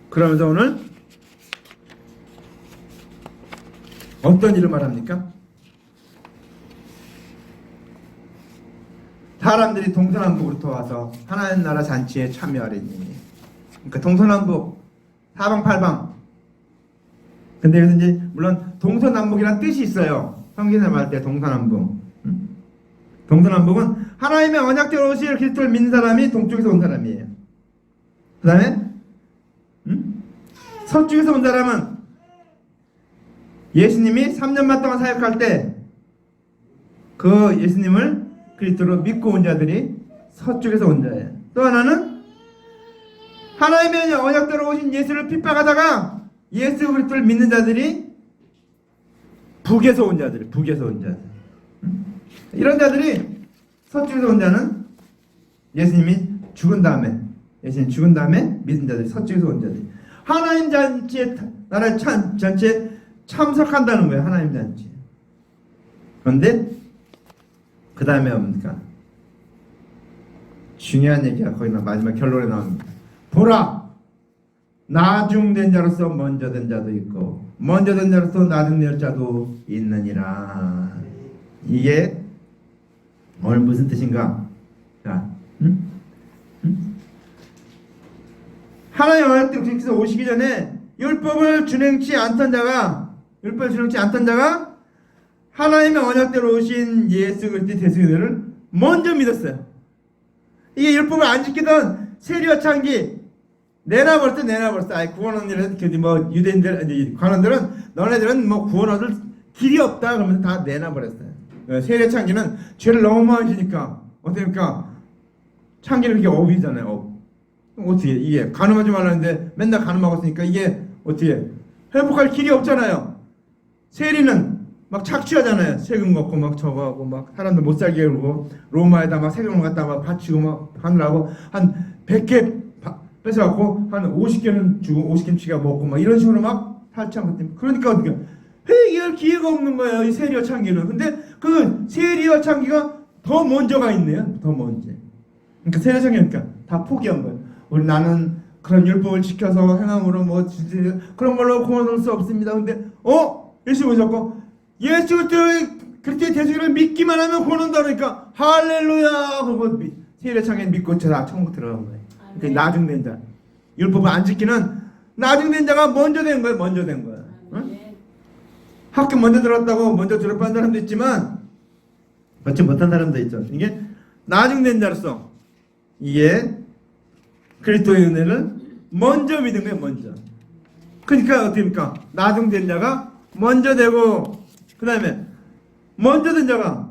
그러면서 오늘 어떤 일을 말합니까? 사람들이 동서남북으로 와서 하나님 나라 잔치에 참여하려니. 그러니까 동서남북 사방팔방. 근데 여기서 이제 물론 동서남북이란 뜻이 있어요. 성경에 말할 때 동서남북. 동서남북은 하나님의 언약대로 오실 그리스도를 믿는 사람이 동쪽에서 온 사람이에요. 그 다음에 서쪽에서 온 사람은 예수님이 3년만 동안 사역할 때 그 예수님을 그리스도로 믿고 온 자들이 서쪽에서 온 자예요. 또 하나는 하나님의 언약대로 오신 예수를 핍박하다가 예수 그리스도를 믿는 자들이 북에서 온 자들, 북에서 온 자들. 이런 자들이 서쪽에서 온 자는 예수님이 죽은 다음에 믿은 자들이 서쪽에서 온 자들이 하나님 잔치에 나라의 잔치에 참석한다는 거예요. 하나님 잔치. 그런데 그 다음에 뭡니까? 중요한 얘기가 거의 마지막 결론에 나옵니다. 보라! 나중된 자로서 먼저 된 자도 있고 먼저 된 자로서 나중될 자도 있느니라. 이게 오늘 무슨 뜻인가? 자, 하나님 언약대로 그리스도께서 오시기 전에 율법을 준행치 않던 자가 하나님의 언약대로 오신 예수 그리스도의 대속을 먼저 믿었어요. 이게 율법을 안 지키던 세리와 창기 내놔버렸어. 아이 구원하는 일은 뭐 유대인들 관원들은 너네들은 뭐 구원 얻을 길이 없다 그러면서 다 내놔버렸어요. 세리와 창기는 죄를 너무 많이 지니까 어떻게 합니까? 창기는 그게 업이잖아요. 어떻게 이게 간음하지 말라는데 맨날 간음하고 있으니까 이게 어떻게 회복할 길이 없잖아요. 세리는 막 착취하잖아요. 세금 걷고 막 저거 하고 막 사람들 못 살게 하고 로마에다 막 세금을 갖다 막 바치고 막 하느라고 한 100개 뺏어갖고 한 50개는 주고 50개치가 먹고 막 이런 식으로 막 탈취한 것 때문에 그러니까 어떻게 회개할 기회가 없는 거예요. 이 세리와 창기는. 근데 그 세리와 창기가 더 먼저가 있네요. 더 먼저. 그러니까 세리와 창기니까 다 포기한 거예요. 나는 그런 율법을 지켜서 행함으로 뭐 그런 걸로 구원할 수 없습니다. 근데 예수 오셨고 예수 그렇게 대속을 믿기만 하면 구원한다 그러니까 할렐루야 그러고 세례창에 믿고 다 천국 들어간 거예요. 그러니까 나중된 자, 율법을 안 지키는 나중된 자가 먼저 된 거예요. 먼저 된 거야. 응? 학교 먼저 들었다고 먼저 졸업한 사람도 있지만 받지 못한 사람도 있죠. 이게 나중된 자로서 이게 그리스도의 은혜를 먼저 믿은 거예요. 먼저. 그러니까 어떻게 됩니까? 나중된 자가 먼저 되고 그 다음에 먼저 된 자가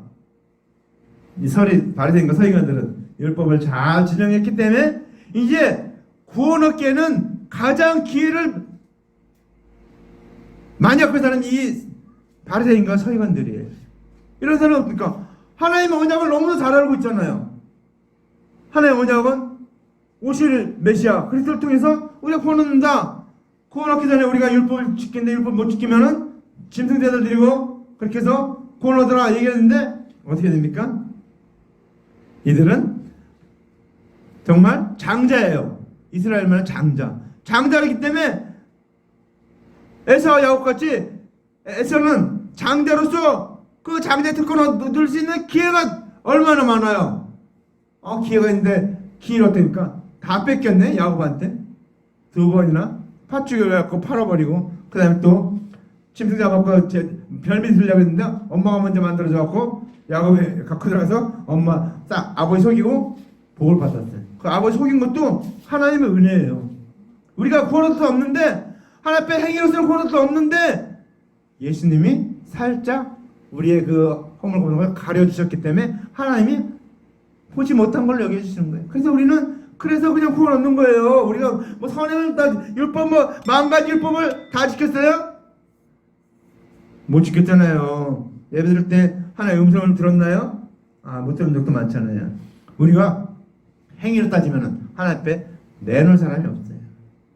이 바리새인과 서기관들은 율법을 잘 지정했기 때문에 이제 구원 얻기에는 가장 기회를 많이 갖고 있는 사람이 이 바리새인과 서기관들이에요. 이런 사람은 어떻습니까? 하나님의 언약을 너무나 잘 알고 있잖아요. 하나님의 언약은 오실 메시아 그리스도를 통해서 우리가 구원 얻는다. 구원 얻기 전에 우리가 율법을 지키는데 율법 못 지키면은 짐승제들 드리고 그렇게 해서 구원 얻으라 얘기했는데 어떻게 됩니까? 이들은 정말 장자예요. 이스라엘만은 장자이기 때문에 에사와 야곱같이 에사는 장자로서 그 장자의 특권을 얻을 수 있는 기회가 얼마나 많아요. 기회가 있는데 기회를 어떻습니까? 다 뺏겼네. 야곱한테 2번이나 팥죽을 갖고 팔아버리고 그 다음에 또 짐승 잡아갖고 별미 들려고 했는데 엄마가 먼저 만들어줘갖고 야곱이 갖고 들어가서 엄마 딱 아버지 속이고 복을 받았어요. 그 아버지 속인 것도 하나님의 은혜예요. 우리가 구원 얻을 수 없는데 하나님 앞에 행위로서는 구원 얻을 수 없는데 예수님이 살짝 우리의 그 허물 고는 걸 가려주셨기 때문에 하나님이 보지 못한 걸 여겨주시는 거예요. 그래서 우리는 그래서 그냥 구원 얻는 거예요. 우리가 뭐 선행을 다 율법 뭐 10,000가지 율법을 다 지켰어요? 못 지켰잖아요. 예배 드릴 때 하나의 음성을 들었나요? 못 들은 적도 많잖아요. 우리가 행위로 따지면은 하나님 앞에 내놓을 사람이 없어요.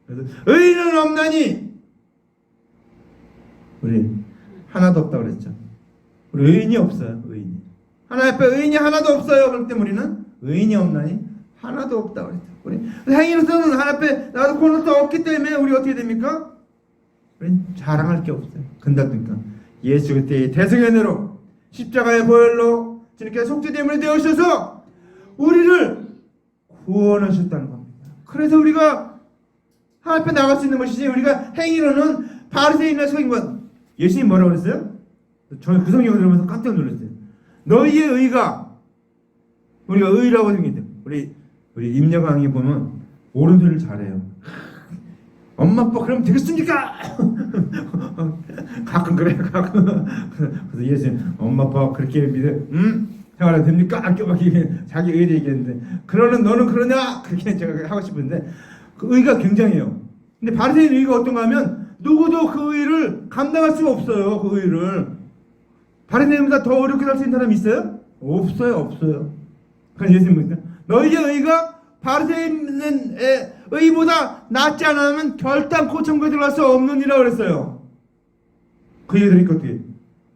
그래서 의인은 없나니 우리 하나도 없다고 그랬죠. 우리 의인이 없어요. 의인이 하나님 앞에 의인이 하나도 없어요. 그렇기 때문에 우리는 의인이 없나니 하나도 없다고 그랬죠. 우리 행위로서는 하나님 앞에 나도 구원할 수 없기 때문에 우리 어떻게 됩니까? 우리는 자랑할 게 없어요. 근다니까 예수 그리스도의 대성의 은혜로 십자가의 보혈로 주님께서 속죄됨을 되어주셔서 우리를 구원하셨다는 겁니다. 그래서 우리가 하나님 앞에 나갈 수 있는 것이지 우리가 행위로는 바리새인이나 서기관 예수님 뭐라고 그랬어요? 저는 그 성경을 들으면서 깜짝 놀랐어요. 너희의 의가 우리가 의라고 생긴대. 우리 임여강이 보면 오른손을 잘해요. 엄마 아빠 그러면 되겠습니까? 가끔 그래요. 가끔. 그래서 예수님 엄마 아빠 그렇게 믿어 생활해도 됩니까? 자기 의를 얘기했는데 그러는 너는 그러냐? 그렇게 제가 하고 싶은데 그 의가 굉장해요. 근데 바리새인 의가 어떤가 하면 누구도 그 의를 감당할 수가 없어요. 그 의를 바리새인보다 더 어렵게 살 수 있는 사람이 있어요? 없어요. 그래서 예수님은 너희의 의가 바리새인의 의보다 낫지 않으면 결단코 천국에 들어갈 수 없느니라 그랬어요. 그 얘기를 하니까 어떻게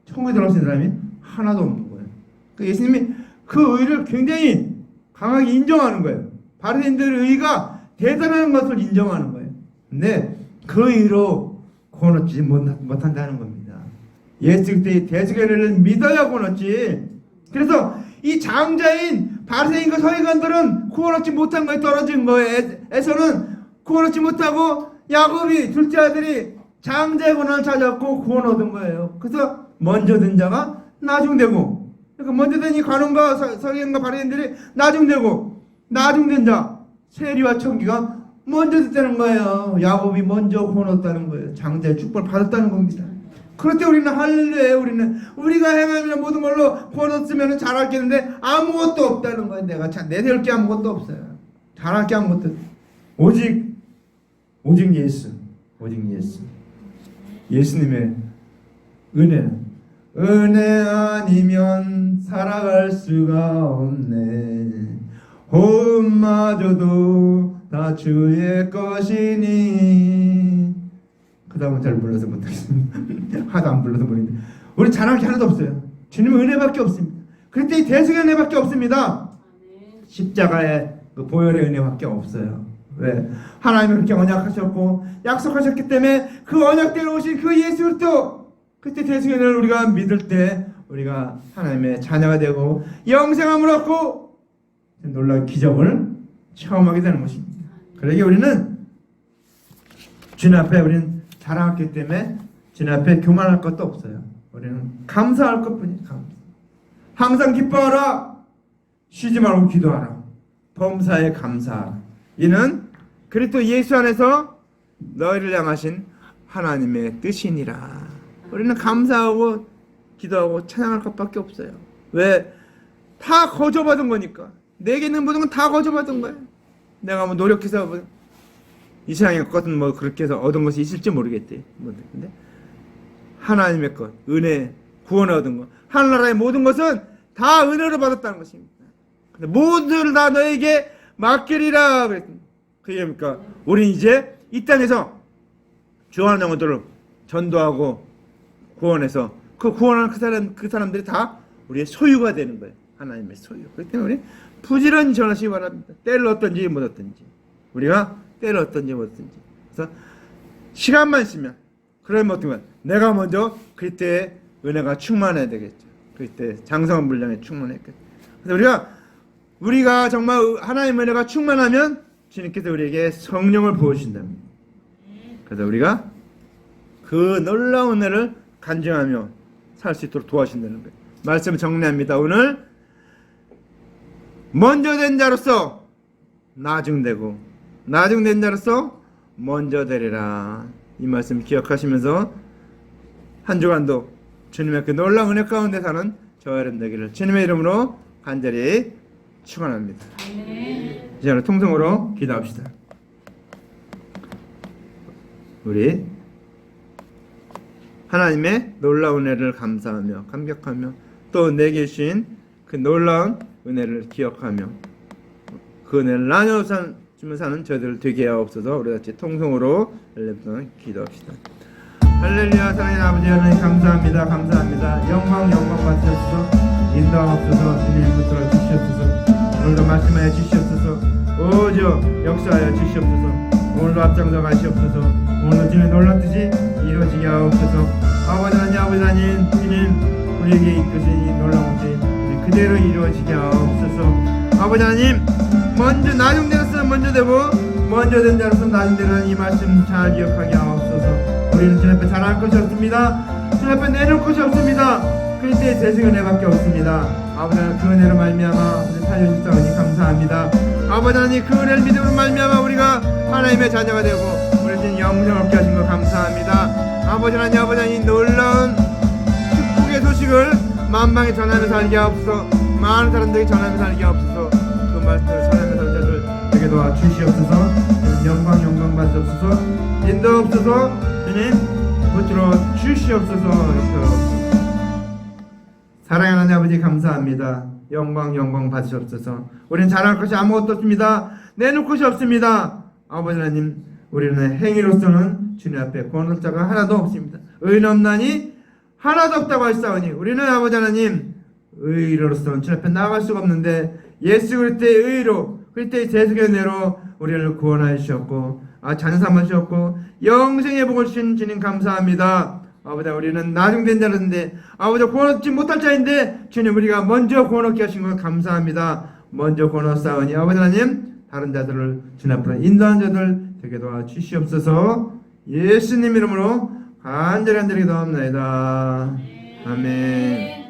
천국에 들어갈 수 있는 사람이 하나도 없는 거예요. 그러니까 예수님이 그 의를 굉장히 강하게 인정하는 거예요. 바리새인들의 의가 대단한 것을 인정하는 거예요. 근데 그 의로 구원 얻지 못한다는 겁니다. 예수 그리스도의 대속의 은혜를 믿어야 구원 얻지. 그래서 이 장자인 바리새인과 서기관들은 구원 얻지 못한 거에 떨어진 거예요. 에서는 구원 얻지 못하고 야곱이 둘째 아들이 장자의 권한을 찾았고 구원 얻은 거예요. 그래서 먼저 된 자가 나중되고 그러니까 먼저 된 이 관원과 서기관과 바리새인들이 나중되고 나중된 자 세리와 청기가 먼저 됐다는 거예요. 야곱이 먼저 구원 얻었다는 거예요. 장자의 축복을 받았다는 겁니다. 그럴 때 우리는 할렐루야. 우리가 행하면 모든 걸로 구원 얻으면 잘할 게 있는데 아무것도 없다는 거예요. 내가 내세울 게 아무것도 없어요. 잘할 게 아무것도 오직 예수. 예수님의 은혜 아니면 살아갈 수가 없네. 호흡마저도 다 주의 것이니. 그 다음은 잘 불러서 못하겠습니다. 하도 안 불러서 모르겠는데 우리 잘할 게 하나도 없어요. 주님의 은혜밖에 없습니다. 그때 이 대속의 은혜밖에 없습니다. 십자가의 그 보혈의 은혜밖에 없어요. 왜? 하나님이 그렇게 언약하셨고 약속하셨기 때문에 그 언약대로 오신 그 예수 그리스도 그때 대속의 은혜를 우리가 믿을 때 우리가 하나님의 자녀가 되고 영생함을 얻고 놀라운 기적을 체험하게 되는 것입니다. 그러기에 우리는 주님 앞에 우리는 자랑했기 때문에 주님 앞에 교만할 것도 없어요. 우리는 감사할 것뿐이에요. 항상 기뻐하라. 쉬지 말고 기도하라. 범사에 감사하라. 이는 그리스도 예수 안에서 너희를 향하신 하나님의 뜻이니라. 우리는 감사하고 기도하고 찬양할 것밖에 없어요. 왜? 다 거저받은 거니까. 내게 있는 모든 건 다 거저받은 거예요. 내가 뭐 노력해서 뭐 이 세상의 것은 뭐 그렇게 해서 얻은 것이 있을지 모르겠대. 근데 하나님의 것, 은혜, 구원을 얻은 것, 하늘나라의 모든 것은 다 은혜로 받았다는 것입니다. 근데 모두를 다 너에게 맡기리라 그랬습니다. 그게 뭡니까? 우리는 이제 이 땅에서 주하는 영혼들을 전도하고 구원해서 그 구원하는 그 사람들이 다 우리의 소유가 되는 거예요. 하나님의 소유. 그렇기 때문에 우리 부지런히 전하시기 바랍니다. 때를 얻든지 못 얻든지. 우리가 때를 얻든지 못 얻든지. 그래서 시간만 있으면 그러면 어떻게 하면 내가 먼저 그때의 은혜가 충만해야 되겠죠. 그때 장성한 분량에 충만했겠죠. 그래서 우리가 정말 하나님의 은혜가 충만하면 주님께서 우리에게 성령을 부어주신답니다. 그래서 우리가 그 놀라운 은혜를 간증하며 살 수 있도록 도와주신다는 거예요. 말씀을 정리합니다. 오늘 먼저 된 자로서 나중되고 나중된 자로서 먼저 되리라. 이 말씀 기억하시면서 한 주간도 주님의 그 놀라운 은혜 가운데 사는 저와 여러분 되기를 주님의 이름으로 간절히 축원합니다. 이제 통성으로 기도합시다. 우리 하나님의 놀라운 은혜를 감사하며 감격하며 또 내게 주신 그 놀라운 은혜를 기억하며 그 은혜를 나눠 주며 사는 저희들 되게 하옵소서. 우리 같이 통성으로 할렐루야 기도합시다. 할렐루야. 사랑하는 아버지 하나님 감사합니다. 감사합니다. 영광 받으셔서 인도하옵소서. 주님 붙들어 주시옵소서. 오늘도 말씀하여 주시옵소서. 오저 역사하여 주시옵소서. 오늘도 앞장서 가시옵소서. 오늘도 주님의 놀라운 뜻이 이루어지게 하옵소서. 아버지 하나님 주님 우리에게 이끄신 이 놀라운 뜻이 우리 그대로 이루어지게 하옵소서. 아버지 하나님 먼저 나중되어서 먼저 되고 먼저 된 자로서 나중되는 이 말씀 잘 기억하게 하옵소서. 우리는 주님 앞에 자랑할 것이 없습니다. 주님 앞에 내놓을 것이 없습니다. 그리스도의 재생 은혜밖에 없습니다. 아버지 하나님 그 은혜로 말미암아 우리 살려주시다니 감사합니다. 아버지 하나님 그 은혜를 믿음으로 말미암아 우리가 하나님의 자녀가 되고 우리 주님 영생을 얻게 하신 것 감사합니다. 아버지 하나님 놀라운 축복의 소식을 만방에 전하며 살게 하옵소서. 많은 사람들에게 전하며 살게 하옵소서. 그 말씀을 전하며 살게 되게 도와주시옵소서. 영광 받으옵소서. 인도옵소서. 주님 붙들어 주시옵소서. 사랑하는 아버지 감사합니다. 영광 받으시옵소서. 우리는 잘할 것이 아무것도 없습니다. 내놓을 것이 없습니다. 아버지 하나님 우리는 행위로서는 주님 앞에 구원할 자가 하나도 없습니다. 의인 없나니 하나도 없다고 하시사오니 우리는 아버지 하나님 의로서는 주님 앞에 나아갈 수가 없는데 예수 그리스도의 의로 그리스도의 재수의 은혜로 우리를 구원하여 주셨고 자녀 삼아 주셨고 영생의 복을 주신 주님 감사합니다. 아버지 우리는 나중된 자인데 아버지 구원 얻지 못할 자인데 주님 우리가 먼저 구원 얻게 하신 것 감사합니다. 먼저 구원 얻사오니 아버지 하나님 다른 자들을 주님 앞으로 인도한 자들 되게 도와주시옵소서. 예수님 이름으로 간절히 기도합니다. 아멘.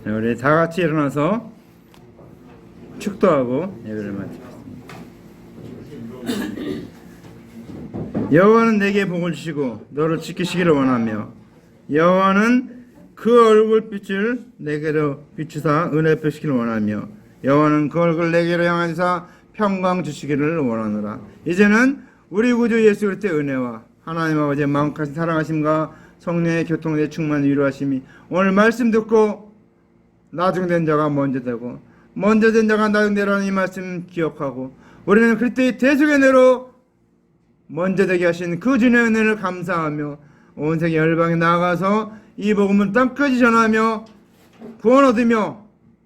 자, 우리 다 같이 일어나서 축도하고 예배를 마치겠습니다. 여호와는 내게 복을 주시고 너를 지키시기를 원하며 여호와는 그 얼굴빛을 내게로 비추사 은혜 베푸시기를 원하며 여호와는 그 얼굴 내게로 향하사 평강 주시기를 원하노라. 이제는 우리 구주 예수 그리스도의 은혜와 하나님 아버지의 마음까지 사랑하심과 성령의 교통에 충만 위로하심이 오늘 말씀 듣고 나중된 자가 먼저 되고 먼저 된 자가 나중되라는 이 말씀 기억하고 우리는 그리스도의 대속의 은혜로 먼저 되게 하신 그 주님의 은혜를 감사하며 온 세계 열방에 나아가서 이 복음을 땅까지 전하며 구원 얻으며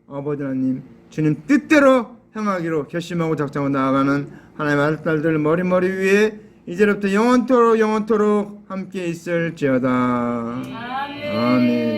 아버지 하나님 주님 뜻대로 행하기로 결심하고 작정하고 나아가는 하나님의 딸들 머리 위에 이제부터 영원토록 함께 있을지어다. 아멘.